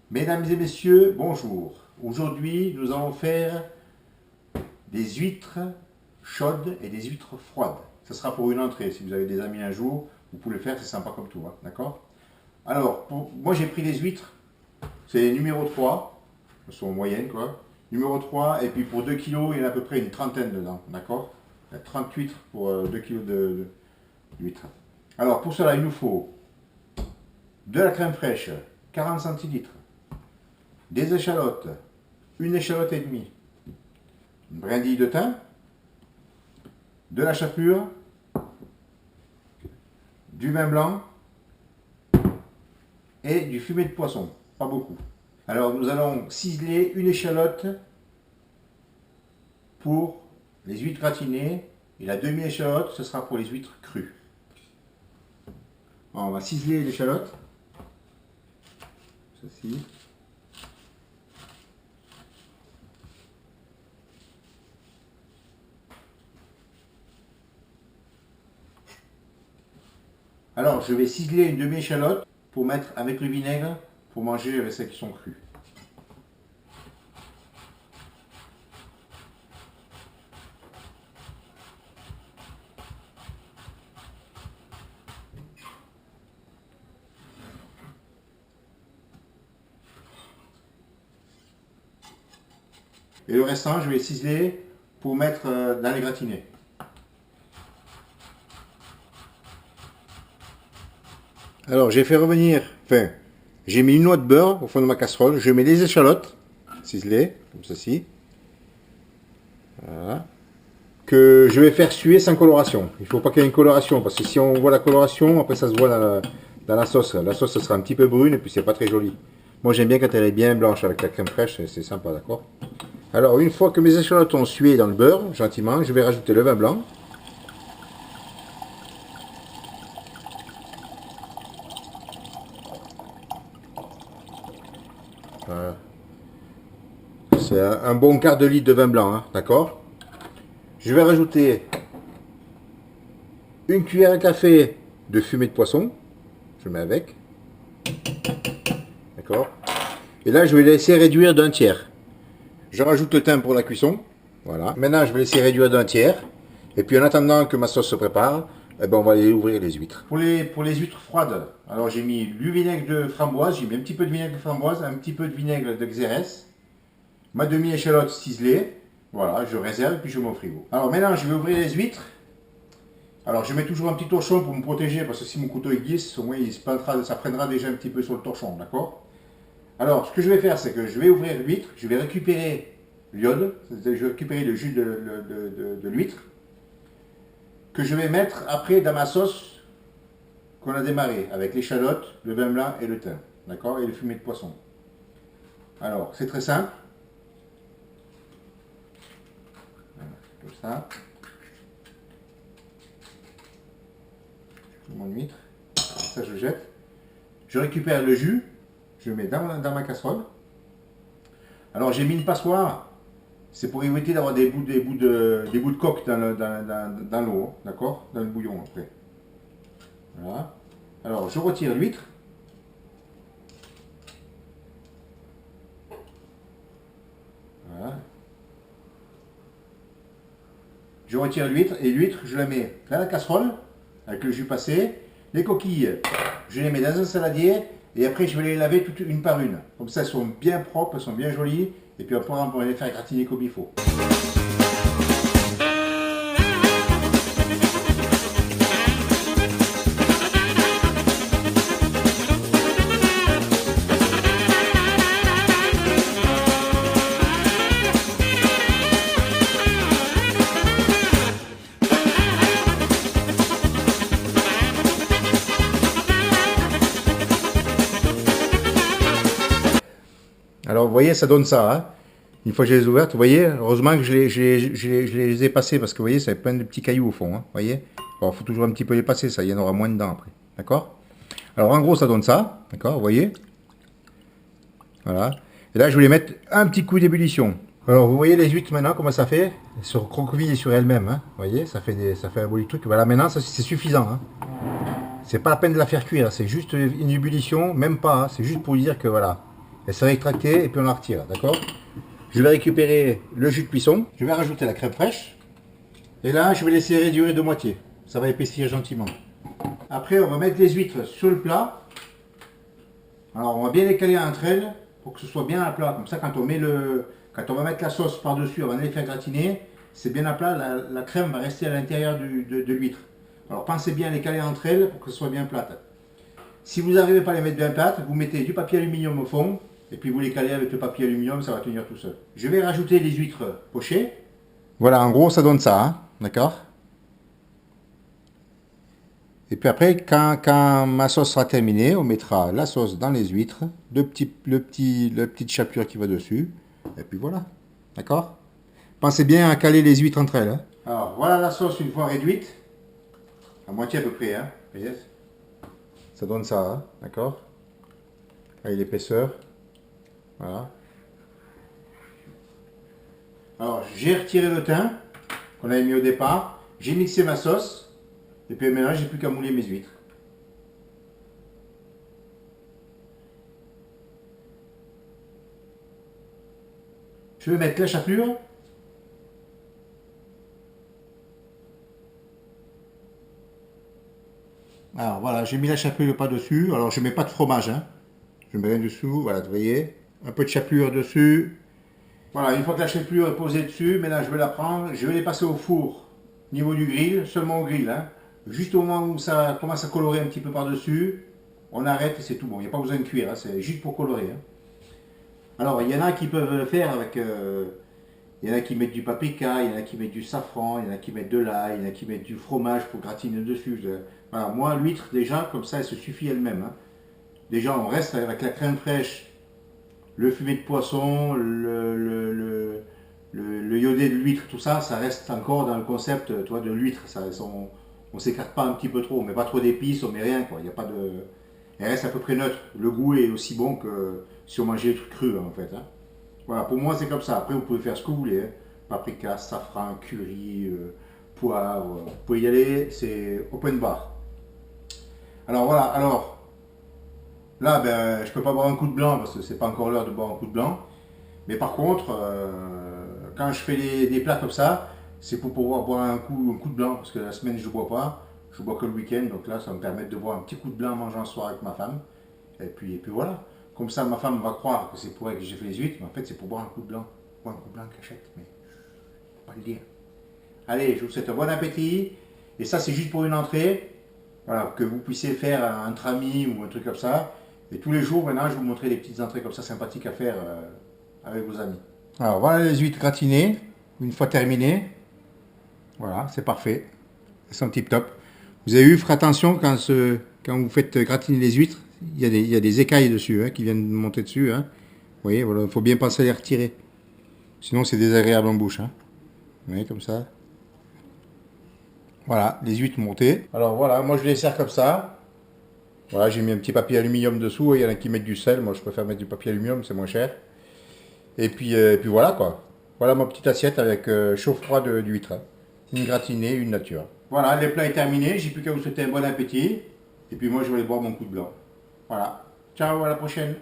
Mesdames et messieurs, bonjour. Aujourd'hui, nous allons faire des huîtres chaudes et des huîtres froides. Ce sera pour une entrée. Si vous avez des amis un jour, vous pouvez le faire, c'est sympa comme tout, hein, d'accord? Alors, moi j'ai pris des huîtres, c'est numéro 3, elles sont moyennes quoi. Numéro 3, et puis pour 2 kilos, il y en a à peu près une trentaine dedans, d'accord? Il y a 30 huîtres pour 2 kilos d'huîtres. Alors, pour cela, il nous faut de la crème fraîche, 40 centilitres, des échalotes, une échalote et demie, une brindille de thym, de la chapelure, du vin blanc et du fumet de poisson, pas beaucoup. Alors nous allons ciseler une échalote pour les huîtres gratinées et la demi-échalote ce sera pour les huîtres crues. Alors, on va ciseler l'échalote, ceci. Alors, je vais ciseler une demi-échalote pour mettre avec le vinaigre pour manger avec celles qui sont crues. Et le restant, je vais ciseler pour mettre dans les gratinés. Alors j'ai fait revenir, j'ai mis une noix de beurre au fond de ma casserole, je mets les échalotes ciselées, comme ceci, voilà, que je vais faire suer sans coloration. Il ne faut pas qu'il y ait une coloration, parce que si on voit la coloration, après ça se voit dans la sauce. La sauce ça sera un petit peu brune et puis c'est pas très joli. Moi j'aime bien quand elle est bien blanche avec la crème fraîche, c'est sympa, d'accord? Alors une fois que mes échalotes ont sué dans le beurre, gentiment, je vais rajouter le vin blanc. Voilà. C'est un bon quart de litre de vin blanc, hein, d'accord? Je vais rajouter une cuillère à café de fumée de poisson. Je mets avec. D'accord? Et là, je vais laisser réduire d'un tiers. Je rajoute le thym pour la cuisson. Voilà. Maintenant, je vais laisser réduire d'un tiers. Et puis, en attendant que ma sauce se prépare, eh ben, on va aller ouvrir les huîtres. Pour les huîtres froides, alors j'ai mis du vinaigre de framboise. J'ai mis un petit peu de vinaigre de framboise, un petit peu de vinaigre de xérès. Ma demi-échalote ciselée. Voilà, je réserve puis je mets au frigo. Alors maintenant, je vais ouvrir les huîtres. Alors je mets toujours un petit torchon pour me protéger parce que si mon couteau il glisse, au moins ça prendra déjà un petit peu sur le torchon, d'accord? Alors ce que je vais faire, c'est que je vais ouvrir l'huître, je vais récupérer l'iode, je vais récupérer le jus de l'huître, que je vais mettre après dans ma sauce qu'on a démarré avec l'échalote, le vin blanc et le thym, d'accord? Et le fumet de poisson. Alors c'est très simple. Voilà, comme ça. Mon huître, ça je jette. Je récupère le jus, je le mets dans ma casserole. Alors j'ai mis une passoire, c'est pour éviter d'avoir des bouts de coque dans l'eau, d'accord? Dans le bouillon après. Voilà. Alors je retire l'huître. Voilà. Je retire l'huître et l'huître je la mets dans la casserole avec le jus passé. Les coquilles, je les mets dans un saladier et après je vais les laver toutes une par une. Comme ça elles sont bien propres, elles sont bien jolies et puis après on pourra les faire gratiner comme il faut. Alors vous voyez, ça donne ça. Hein. Une fois que je les ai ouvertes, vous voyez, heureusement que je les ai passées parce que vous voyez, ça a plein de petits cailloux au fond. Hein, vous voyez. Alors il faut toujours un petit peu les passer, ça, il y en aura moins dedans après. D'accord? Alors en gros, ça donne ça. D'accord, vous voyez. Voilà. Et là, je vais mettre un petit coup d'ébullition. Alors vous voyez les huîtres maintenant, comment ça fait? Elles se recroquevillent sur elles-mêmes. Hein, vous voyez, ça fait un beau truc. Voilà, maintenant, c'est suffisant. Hein. C'est pas la peine de la faire cuire, c'est juste une ébullition, même pas. Hein, c'est juste pour dire que voilà. Elle sera extractée et puis on la retire, d'accord? Je vais récupérer le jus de cuisson. Je vais rajouter la crème fraîche. Et là, je vais laisser réduire de moitié. Ça va épaissir gentiment. Après, on va mettre les huîtres sur le plat. Alors, on va bien les caler entre elles pour que ce soit bien à plat. Comme ça, quand on va mettre la sauce par-dessus, on va les faire gratiner. C'est bien à plat, la crème va rester à l'intérieur de l'huître. Alors, pensez bien à les caler entre elles pour que ce soit bien plate. Si vous n'arrivez pas à les mettre bien plates, vous mettez du papier aluminium au fond. Et puis vous les calez avec le papier aluminium, ça va tenir tout seul. Je vais rajouter les huîtres pochées. Voilà, en gros, ça donne ça, hein, d'accord? Et puis après, quand ma sauce sera terminée, on mettra la sauce dans les huîtres, la petite chapelure qui va dessus, et puis voilà, d'accord? Pensez bien à caler les huîtres entre elles, hein. Alors, voilà la sauce une fois réduite, à moitié à peu près, hein, voyez? Ça donne ça, hein, d'accord? Avec l'épaisseur. Voilà. Alors, j'ai retiré le thym qu'on avait mis au départ. J'ai mixé ma sauce. Et puis maintenant, j'ai plus qu'à mouler mes huîtres. Je vais mettre la chapelure. Alors voilà, j'ai mis la chapelure pas dessus. Alors je mets pas de fromage, hein. Je mets rien dessous. Voilà, vous voyez. Un peu de chapelure dessus. Voilà, une fois que la chapelure est posée dessus, maintenant je vais la prendre, je vais les passer au four, au niveau du grill, seulement au grill, hein. Juste au moment où ça commence à colorer un petit peu par-dessus, on arrête et c'est tout bon. Il n'y a pas besoin de cuire, hein, c'est juste pour colorer, hein. Alors, il y en a qui peuvent le faire avec... il y en a qui mettent du paprika, il y en a qui mettent du safran, il y en a qui mettent de l'ail, il y en a qui mettent du fromage pour gratiner dessus. Voilà, moi, l'huître, déjà, comme ça, elle se suffit elle-même, hein. Déjà, on reste avec la crème fraîche, le fumet de poisson, le iodé de l'huître, tout ça, ça reste encore dans le concept, tu vois, de l'huître. On ne s'écarte pas un petit peu trop, on met pas trop d'épices, on met rien, quoi. Il y a pas de... Elle reste à peu près neutre. Le goût est aussi bon que si on mangeait des trucs crus, hein, en fait, hein. Voilà, pour moi, c'est comme ça. Après, vous pouvez faire ce que vous voulez, hein. Paprika, safran, curry, poivre. Vous pouvez y aller, c'est open bar. Alors voilà, alors là, ben, je peux pas boire un coup de blanc parce que c'est pas encore l'heure de boire un coup de blanc. Mais par contre, quand je fais des plats comme ça, c'est pour pouvoir boire un coup de blanc parce que la semaine je bois pas, je bois que le week-end. Donc là, ça va me permettre de boire un petit coup de blanc en mangeant le soir avec ma femme. Et puis voilà. Comme ça, ma femme va croire que c'est pour elle que j'ai fait les huîtres, mais en fait, c'est pour boire un coup de blanc. Boire un coup de blanc cachette, mais pas le dire. Allez, je vous souhaite un bon appétit. Et ça, c'est juste pour une entrée. Voilà, que vous puissiez faire entre amis ou un truc comme ça. Et tous les jours, maintenant, je vais vous montrer des petites entrées comme ça sympathiques à faire avec vos amis. Alors, voilà les huîtres gratinées. Une fois terminées. Voilà, c'est parfait. Elles sont tip top. Vous avez vu, faites attention quand vous faites gratiner les huîtres. Il y a des écailles dessus, hein, qui viennent monter dessus, hein. Vous voyez, voilà, il faut bien penser à les retirer. Sinon, c'est désagréable en bouche, hein. Vous voyez, comme ça. Voilà, les huîtres montées. Alors voilà, moi je les sers comme ça. Voilà, j'ai mis un petit papier aluminium dessous. Il y en a qui mettent du sel. Moi, je préfère mettre du papier aluminium, c'est moins cher. Et puis voilà, quoi. Voilà ma petite assiette avec chaud-froid d'huîtres, hein. Une gratinée, une nature. Voilà, le plat est terminé. J'ai plus qu'à vous souhaiter un bon appétit. Et puis moi, je vais aller boire mon coup de blanc. Voilà. Ciao, à la prochaine.